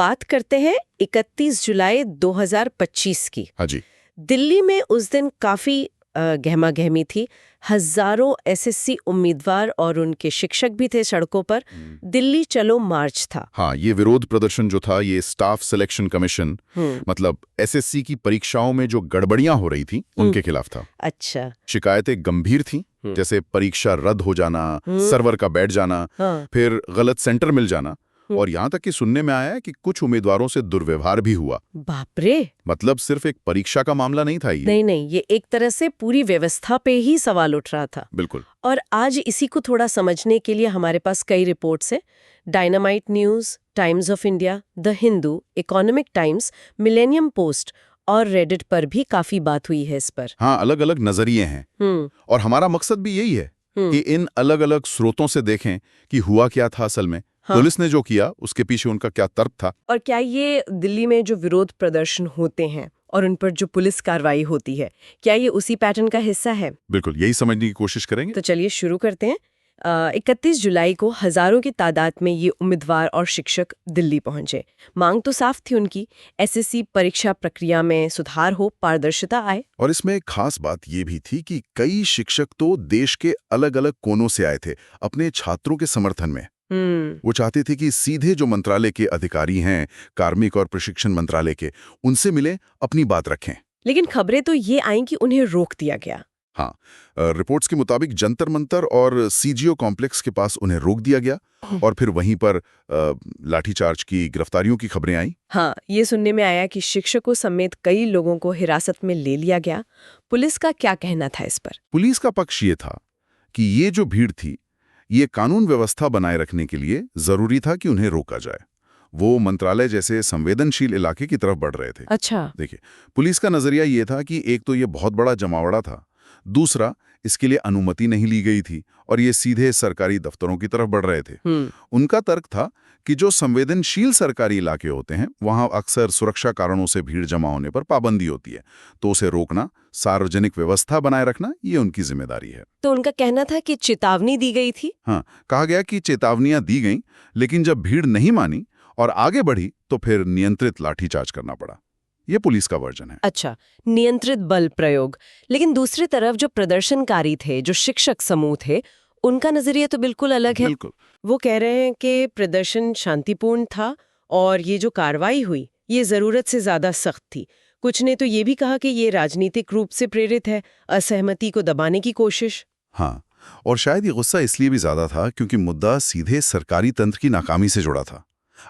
बात करते हैं 31 जुलाई 2025 की। हाँ जी। दिल्ली में उस दिन काफी गहमा गहमी थी। हजारों एसएससी उम्मीदवार और उनके शिक्षक भी थे सड़कों पर। दिल्ली चलो मार्च था। हाँ, ये विरोध प्रदर्शन जो था, ये स्टाफ सिलेक्शन कमीशन मतलब एसएससी की परीक्षाओं में जो गड़बड़ियां हो रही थी उनके खिलाफ था। अच्छा। शिकायतें गंभीर थीं, जैसे परीक्षा रद्द हो जाना, सर्वर का बैठ जाना, फिर गलत सेंटर मिल जाना, और यहाँ तक कि सुनने में आया है कि कुछ उम्मीदवारों से दुर्व्यवहार भी हुआ। बाप रे। मतलब सिर्फ एक परीक्षा का मामला नहीं था ये। नहीं, ये एक तरह से पूरी व्यवस्था पे ही सवाल उठ रहा था। बिल्कुल। और आज इसी को थोड़ा समझने के लिए हमारे पास कई रिपोर्ट्स हैं। Dynamite news, times of India, the Hindu, economic times, millennium post और रेडिट पर भी काफी बात हुई है इस पर। हाँ, अलग अलग नजरिए हैं। और हमारा मकसद भी यही है कि इन अलग अलग स्रोतों से देखें कि हुआ क्या था असल में। हाँ। पुलिस ने जो किया उसके पीछे उनका क्या तर्क था, और क्या ये दिल्ली में जो विरोध प्रदर्शन होते हैं और उन पर जो पुलिस कार्रवाई होती है, क्या ये उसी पैटर्न का हिस्सा है? बिल्कुल, यही समझने की कोशिश करेंगे। तो चलिए शुरू करते हैं। 31 जुलाई को हजारों की तादाद में ये उम्मीदवार और शिक्षक दिल्ली पहुंचे। मांग तो साफ थी उनकी, एसएससी परीक्षा प्रक्रिया में सुधार हो, पारदर्शिता आए। और इसमें एक खास बात ये भी थी कि कई शिक्षक तो देश के अलग अलग कोनों से आए थे अपने छात्रों के समर्थन में। वो चाहते थे कि सीधे जो मंत्रालय के अधिकारी हैं, कार्मिक और प्रशिक्षण मंत्रालय के, उनसे मिले, अपनी बात रखें। लेकिन खबरें तो ये आई कि उन्हें रोक दिया गया। हाँ, रिपोर्ट्स के मुताबिक जंतर मंतर और सीजीओ कॉम्प्लेक्स के पास उन्हें रोक दिया गया और फिर वहीं पर लाठीचार्ज की, गिरफ्तारियों की खबरें आई। हाँ, ये सुनने में आया कि शिक्षकों समेत कई लोगों को हिरासत में ले लिया गया। पुलिस का क्या कहना था इस पर? पुलिस का पक्ष ये था कि ये जो भीड़ थी, ये कानून व्यवस्था बनाए रखने के लिए जरूरी था कि उन्हें रोका जाए। वो मंत्रालय जैसे संवेदनशील इलाके की तरफ बढ़ रहे थे। अच्छा। देखिए, पुलिस का नजरिया ये था कि एक तो ये बहुत बड़ा जमावड़ा था, दूसरा इसके लिए अनुमति नहीं ली गई थी, और ये सीधे सरकारी दफ्तरों की तरफ बढ़ रहे थे। उनका तर्क था कि जो संवेदनशील सरकारी इलाके होते हैं वहां अक्सर सुरक्षा कारणों से भीड़ जमा होने पर पाबंदी होती है, तो उसे रोकना, सार्वजनिक व्यवस्था बनाए रखना, ये उनकी जिम्मेदारी है। तो उनका कहना था कि चेतावनी दी गई थी। हाँ, कहा गया कि चेतावनियां दी गईं, लेकिन जब भीड़ नहीं मानी और आगे बढ़ी तो फिर नियंत्रित लाठीचार्ज करना पड़ा। ये पुलिस का वर्जन है। अच्छा, नियंत्रित बल प्रयोग। लेकिन दूसरी तरफ जो प्रदर्शनकारी थे, जो शिक्षक समूह थे, उनका नजरिया तो बिल्कुल अलग है। बिल्कुल। वो कह रहे हैं कि प्रदर्शन शांतिपूर्ण था और ये जो कार्रवाई हुई ये जरूरत से ज्यादा सख्त थी। कुछ ने तो ये भी कहा कि ये राजनीतिक रूप से प्रेरित है, असहमति को दबाने की कोशिश। हाँ, और शायद ये गुस्सा इसलिए भी ज्यादा था क्योंकि मुद्दा सीधे सरकारी तंत्र की नाकामी से जुड़ा था।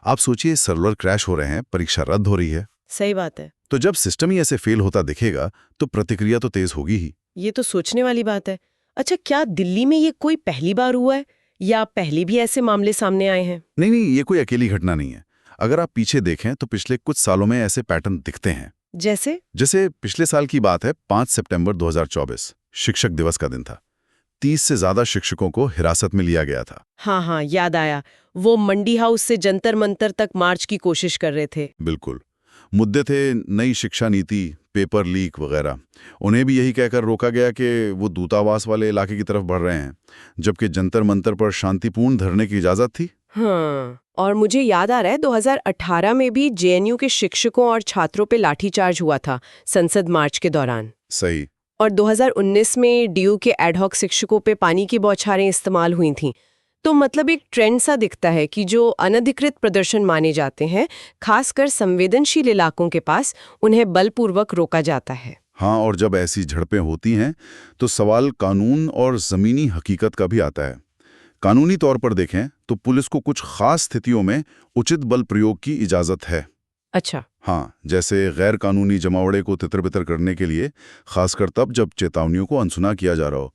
आप सोचिए, सर्वर क्रैश हो रहे हैं, परीक्षा रद्द हो रही है। सही बात है। तो जब सिस्टम ही ऐसे फेल होता दिखेगा तो प्रतिक्रिया तो तेज होगी ही। ये तो सोचने वाली बात है। अच्छा, क्या दिल्ली में ये कोई पहली बार हुआ है या पहले भी ऐसे मामले सामने आए हैं? नहीं, ये कोई अकेली घटना नहीं है। अगर आप पीछे देखें तो पिछले कुछ सालों में ऐसे पैटर्न दिखते हैं। जैसे पिछले साल की बात है, 5 सितंबर 2024 शिक्षक दिवस का दिन था। 30 से ज्यादा शिक्षकों को हिरासत में लिया गया था। हाँ, याद आया। वो मंडी हाउस से जंतर मंतर तक मार्च की कोशिश कर रहे थे। बिल्कुल। मुद्दे थे नई शिक्षा नीति, पेपर लीक वगैरह। उन्हें भी यही कहकर रोका गया कि वो दूतावास वाले इलाके की तरफ बढ़ रहे हैं, जबकि जंतर मंतर पर शांतिपूर्ण धरने की इजाजत थी। हाँ, और मुझे याद आ रहा है 2018 में भी जेएनयू के शिक्षकों और छात्रों पे लाठीचार्ज हुआ था संसद मार्च के दौरान। सही। और 2019 में डीयू के एडहॉक शिक्षकों पे पानी की बौछारें इस्तेमाल हुई थीं। तो मतलब एक ट्रेंड सा दिखता है कि जो अनधिकृत प्रदर्शन माने जाते हैं, खासकर संवेदनशील इलाकों के पास, उन्हें बलपूर्वक रोका जाता है। हाँ, और जब ऐसी झड़पें होती हैं तो सवाल कानून और जमीनी हकीकत का भी आता है। कानूनी तौर पर देखें तो पुलिस को कुछ खास स्थितियों में उचित बल प्रयोग की इजाजत है। अच्छा। हाँ, जैसे गैर कानूनी जमावड़े को तितर-बितर करने के लिए, खासकर तब जब चेतावनियों को अनसुना किया जा रहा हो।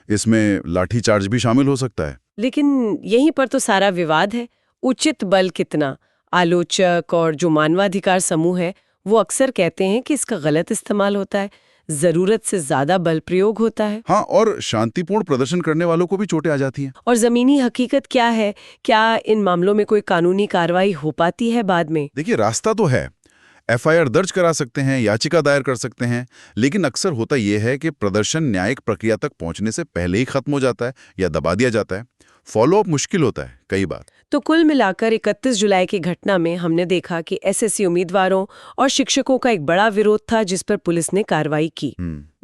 इसमें लाठीचार्ज भी शामिल हो सकता है। लेकिन यहीं पर तो सारा विवाद है। उचित बल कितना? आलोचक और जो मानवाधिकार समूह है वो अक्सर कहते हैं कि इसका गलत इस्तेमाल होता है, जरूरत से ज्यादा बल प्रयोग होता है। हाँ, और शांतिपूर्ण प्रदर्शन करने वालों को भी चोटें आ जाती हैं। और जमीनी हकीकत क्या है? क्या इन मामलों में कोई कानूनी कार्रवाई हो पाती है बाद में? देखिए, रास्ता तो है। एफआईआर दर्ज करा सकते हैं, याचिका दायर कर सकते हैं, लेकिन अक्सर होता यह है कि प्रदर्शन न्यायिक प्रक्रिया तक पहुंचने से पहले ही खत्म हो जाता है या दबा दिया जाता है। फॉलोअप मुश्किल होता है कई बार। तो कुल मिलाकर 31 जुलाई की घटना में हमने देखा कि एसएससी उम्मीदवारों और शिक्षकों का एक बड़ा विरोध था जिस पर पुलिस ने कार्रवाई की।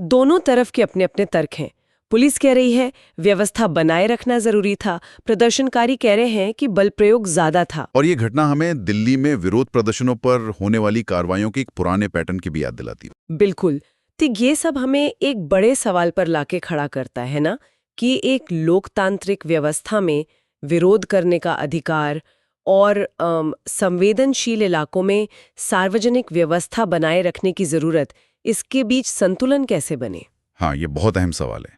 दोनों तरफ के अपने अपने तर्क हैं। पुलिस कह रही है व्यवस्था बनाए रखना जरूरी था, प्रदर्शनकारी कह रहे हैं कि बल प्रयोग ज्यादा था। और ये घटना हमें दिल्ली में विरोध प्रदर्शनों पर होने वाली कार्रवाइयों के एक पुराने पैटर्न की भी याद दिलाती है। बिल्कुल। तो ये सब हमें एक बड़े सवाल पर लाके खड़ा करता है ना, कि एक लोकतांत्रिक व्यवस्था में विरोध करने का अधिकार और संवेदनशील इलाकों में सार्वजनिक व्यवस्था बनाए रखने की जरूरत, इसके बीच संतुलन कैसे बने? हाँ, ये बहुत अहम सवाल है,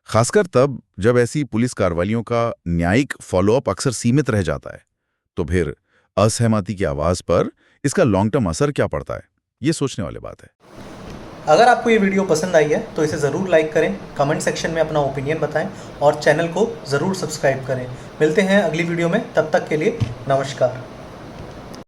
खासकर तब जब ऐसी पुलिस कार्रवाइयों का न्यायिक फॉलोअप अक्सर सीमित रह जाता है। तो फिर असहमति की आवाज पर इसका लॉन्ग टर्म असर क्या पड़ता है, ये सोचने वाली बात है। अगर आपको ये वीडियो पसंद आई है तो इसे ज़रूर लाइक करें, कमेंट सेक्शन में अपना ओपिनियन बताएं और चैनल को ज़रूर सब्सक्राइब करें। मिलते हैं अगली वीडियो में, तब तक के लिए नमस्कार।